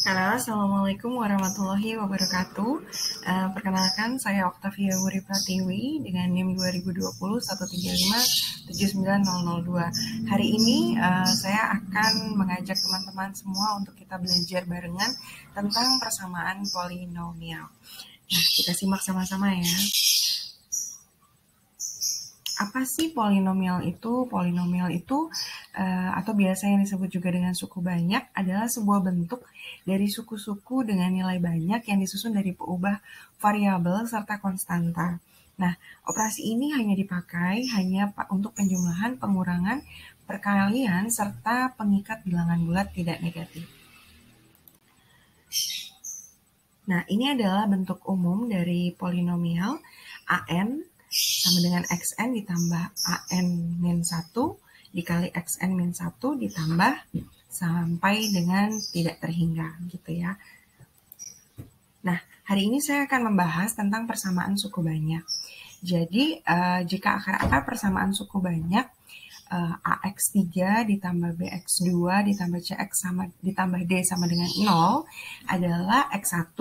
Halo, Assalamualaikum warahmatullahi wabarakatuh. Perkenalkan, saya Oktavia Wuri Pratiwi dengan NIM 2020-135-79002. Hari ini saya akan mengajak teman-teman semua untuk kita belajar barengan tentang persamaan polinomial. Nah, kita simak sama-sama ya. Apa sih polinomial itu? Polinomial itu atau biasa yang disebut juga dengan suku banyak adalah sebuah bentuk dari suku-suku dengan nilai banyak yang disusun dari peubah variabel serta konstanta. Nah, operasi ini hanya dipakai untuk penjumlahan, pengurangan, perkalian, serta pengikat bilangan bulat tidak negatif. Nah, ini adalah bentuk umum dari polinomial AN sama dengan XN ditambah AN min 1 dikali XN min 1 ditambah sampai dengan tidak terhingga gitu ya. Nah, hari ini saya akan membahas tentang persamaan suku banyak. Jadi, jika akar-akar persamaan suku banyak AX3 ditambah BX2 ditambah CX ditambah D sama dengan 0 adalah X1,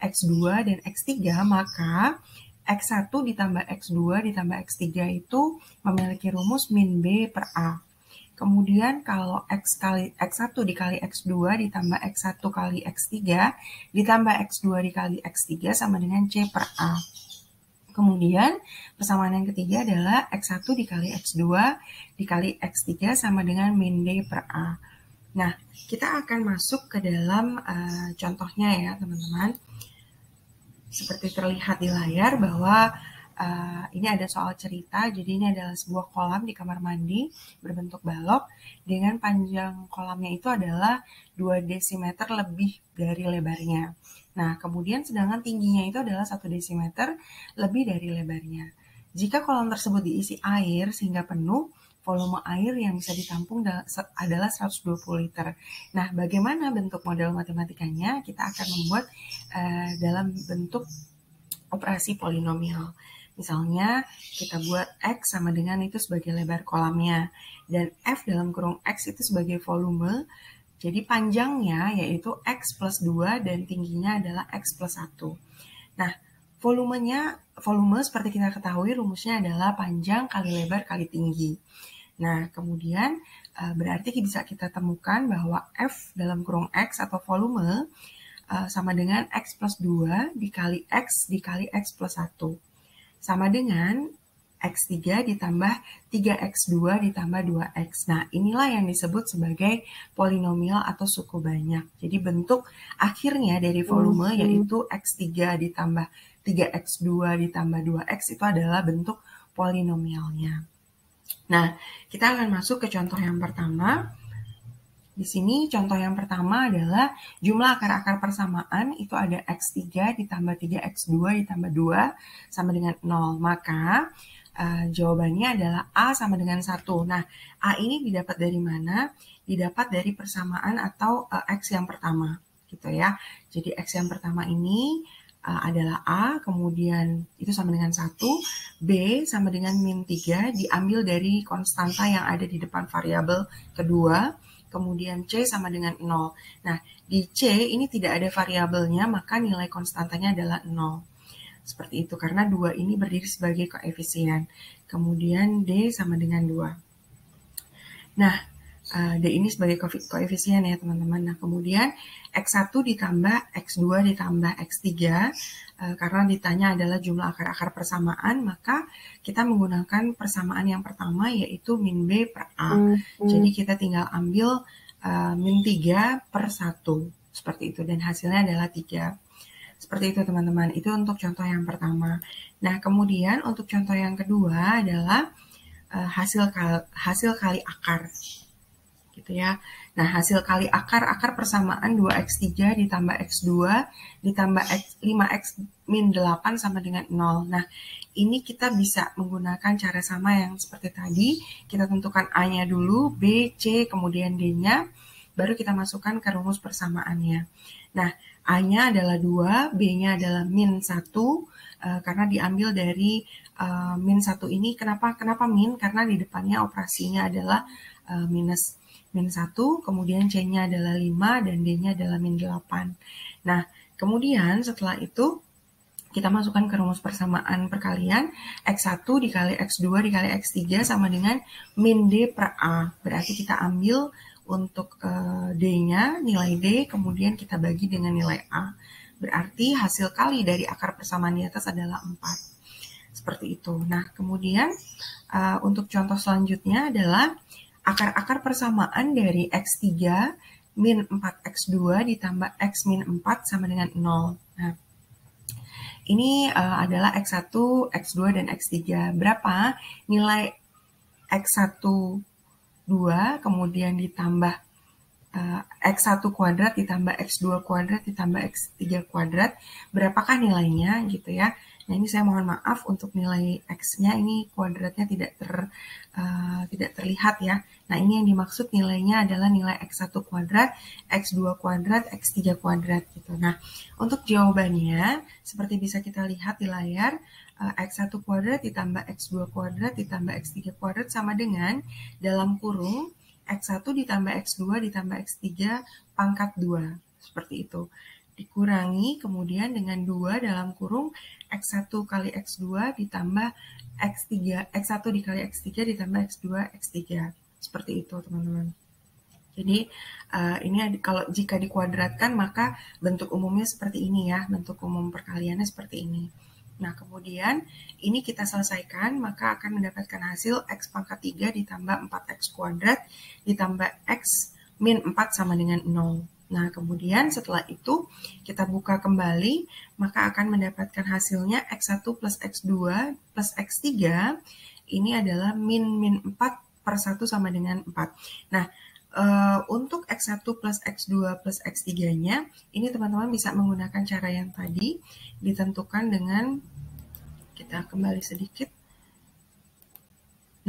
X2, dan X3, maka X1 ditambah X2 ditambah X3 itu memiliki rumus min B per A. Kemudian kalau X1 dikali X2 ditambah X1 kali X3 ditambah X2 dikali X3 sama dengan C per A. Kemudian persamaan yang ketiga adalah X1 dikali X2 dikali X3 sama dengan min D per A. Nah, kita akan masuk ke dalam contohnya ya teman-teman. Seperti terlihat di layar bahwa ini ada soal cerita, jadi ini adalah sebuah kolam di kamar mandi berbentuk balok dengan panjang kolamnya itu adalah 2 desimeter lebih dari lebarnya. Nah, kemudian sedangkan tingginya itu adalah 1 desimeter lebih dari lebarnya. Jika kolam tersebut diisi air sehingga penuh, volume air yang bisa ditampung adalah 120 liter. Nah, bagaimana bentuk model matematikanya? Kita akan membuat dalam bentuk operasi polinomial. Misalnya, kita buat X sama dengan itu sebagai lebar kolamnya, dan F dalam kurung X itu sebagai volume, jadi panjangnya yaitu X plus 2 dan tingginya adalah X plus 1. Nah, volume seperti kita ketahui rumusnya adalah panjang kali lebar kali tinggi. Nah, kemudian berarti bisa kita temukan bahwa F dalam kurung X atau volume sama dengan X plus 2 dikali X dikali X plus 1. Sama dengan X3 ditambah 3X2 ditambah 2X. Nah, inilah yang disebut sebagai polinomial atau suku banyak. Jadi bentuk akhirnya dari volume yaitu X3 ditambah 3X2 ditambah 2X itu adalah bentuk polinomialnya. Nah, kita akan masuk ke contoh yang pertama. Di sini contoh yang pertama adalah jumlah akar-akar persamaan itu ada X3 ditambah 3X2 ditambah 2 sama dengan 0. Maka jawabannya adalah A sama dengan 1. Nah, A ini didapat dari mana? Didapat dari persamaan atau X yang pertama gitu ya. Jadi X yang pertama ini adalah A, kemudian itu sama dengan 1, B sama dengan min 3 diambil dari konstanta yang ada di depan variabel kedua, kemudian C sama dengan 0. Nah, di C ini tidak ada variabelnya, maka nilai konstantanya adalah 0. Seperti itu, karena 2 ini berdiri sebagai koefisien. Kemudian D sama dengan 2. Nah, D ini sebagai koefisien ya teman-teman. Nah, kemudian X1 ditambah X2 ditambah X3, karena ditanya adalah jumlah akar-akar persamaan, maka kita menggunakan persamaan yang pertama yaitu min B per A. Jadi kita tinggal ambil min 3 per 1, seperti itu, dan hasilnya adalah 3. Seperti itu teman-teman, itu untuk contoh yang pertama. Nah, kemudian untuk contoh yang kedua adalah hasil kali akar. Gitu ya. Nah, hasil kali akar persamaan 2X3 ditambah X2 ditambah 5X min 8 sama dengan 0. Nah, ini kita bisa menggunakan cara sama yang seperti tadi. Kita tentukan A-nya dulu, B, C, kemudian D-nya. Baru kita masukkan ke rumus persamaannya. Nah, A-nya adalah 2, B-nya adalah min 1, karena diambil dari min 1 ini. Kenapa min? Karena di depannya operasinya adalah minus. min 1, kemudian C-nya adalah 5, dan D-nya adalah min 8. Nah, kemudian setelah itu kita masukkan ke rumus persamaan perkalian, X1 dikali X2 dikali X3 sama dengan min D per A. Berarti kita ambil untuk D-nya, nilai D, kemudian kita bagi dengan nilai A. Berarti hasil kali dari akar persamaan di atas adalah 4. Seperti itu. Nah, kemudian untuk contoh selanjutnya adalah akar-akar persamaan dari X3 min 4X2 ditambah X min 4 sama dengan 0. Nah, ini adalah X1, X2, dan X3. Berapa nilai X1 2, kemudian ditambah X1 kuadrat ditambah X2 kuadrat ditambah X3 kuadrat. Berapakah nilainya gitu ya. Nah, ini saya mohon maaf untuk nilai X-nya ini kuadratnya tidak terlihat ya. Nah, ini yang dimaksud nilainya adalah nilai X1 kuadrat, X2 kuadrat, X3 kuadrat gitu. Nah, untuk jawabannya seperti bisa kita lihat di layar, X1 kuadrat ditambah X2 kuadrat ditambah X3 kuadrat sama dengan dalam kurung X1 ditambah X2 ditambah X3 pangkat 2. Seperti itu. Dikurangi kemudian dengan 2 dalam kurung X1 kali X2 ditambah X1 dikali X3 ditambah X2 X3. Seperti itu teman-teman. Jadi ini kalau jika dikuadratkan maka bentuk umumnya seperti ini ya, bentuk umum perkaliannya seperti ini. Nah, kemudian ini kita selesaikan, maka akan mendapatkan hasil X pangkat 3 ditambah 4X kuadrat ditambah X min 4 sama dengan 0. Nah, kemudian setelah itu kita buka kembali, maka akan mendapatkan hasilnya X1 plus X2 plus X3, ini adalah min 4 per 1 sama dengan 4. Nah, untuk X1 plus X2 plus X3-nya, ini teman-teman bisa menggunakan cara yang tadi, ditentukan dengan, kita kembali sedikit.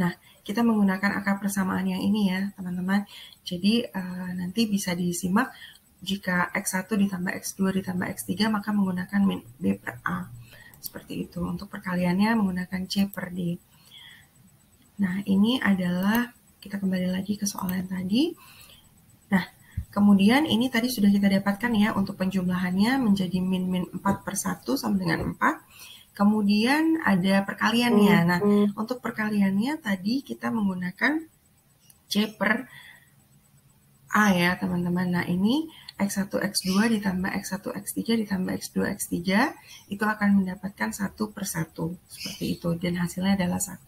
Nah, kita menggunakan akar persamaan yang ini ya, teman-teman. Jadi, nanti bisa disimak, jika X1 ditambah X2 ditambah X3, maka menggunakan min D per A. Seperti itu. Untuk perkaliannya menggunakan C per D. Nah, ini adalah, kita kembali lagi ke soal yang tadi. Nah, kemudian ini tadi sudah kita dapatkan ya, untuk penjumlahannya menjadi min 4 per 1 sama dengan 4. Kemudian ada perkaliannya. Nah, untuk perkaliannya tadi kita menggunakan C per A ya, teman-teman. Nah, ini X1, X2 ditambah X1, X3 ditambah X2, X3 itu akan mendapatkan 1 per 1. Seperti itu. Dan hasilnya adalah 1.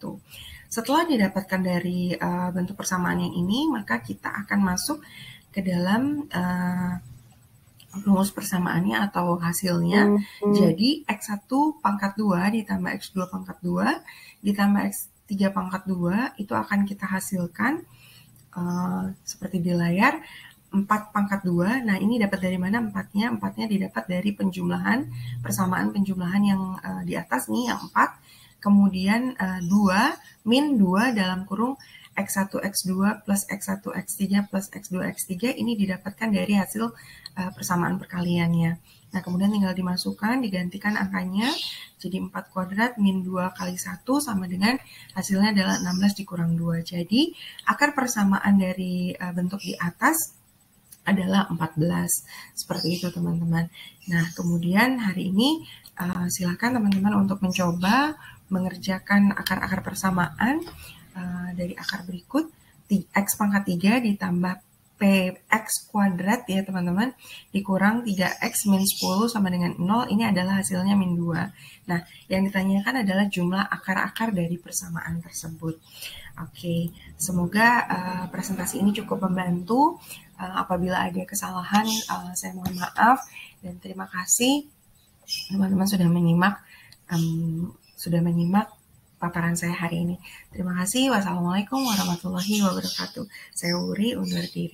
Setelah didapatkan dari bentuk persamaan yang ini, maka kita akan masuk ke dalam rumus persamaannya atau hasilnya. Jadi X1 pangkat 2 ditambah X2 pangkat 2 ditambah X3 pangkat 2 itu akan kita hasilkan seperti di layar 4 pangkat 2. Nah, ini dapat dari mana 4-nya? 4-nya didapat dari penjumlahan, persamaan penjumlahan yang di atas nih, yang 4. Kemudian 2 min 2 dalam kurung X1, X2 plus X1, X3 plus X2, X3 ini didapatkan dari hasil persamaan perkaliannya. Nah, kemudian tinggal dimasukkan, digantikan angkanya, jadi 4 kuadrat min 2 kali 1 sama dengan hasilnya adalah 16 dikurang 2. Jadi, akar persamaan dari bentuk di atas adalah 14. Seperti itu, teman-teman. Nah, kemudian hari ini silakan teman-teman untuk mencoba mengerjakan akar-akar persamaan dari akar berikut. X pangkat 3 ditambah PX kuadrat ya teman-teman, dikurang 3X min 10 sama dengan 0, ini adalah hasilnya min 2. Nah, yang ditanyakan adalah jumlah akar-akar dari persamaan tersebut. Oke, semoga presentasi ini cukup membantu. Apabila ada kesalahan, saya mohon maaf, dan terima kasih teman-teman sudah menyimak paparan saya hari ini. Terima kasih. Wassalamualaikum warahmatullahi wabarakatuh. Saya Wuri, undur diri.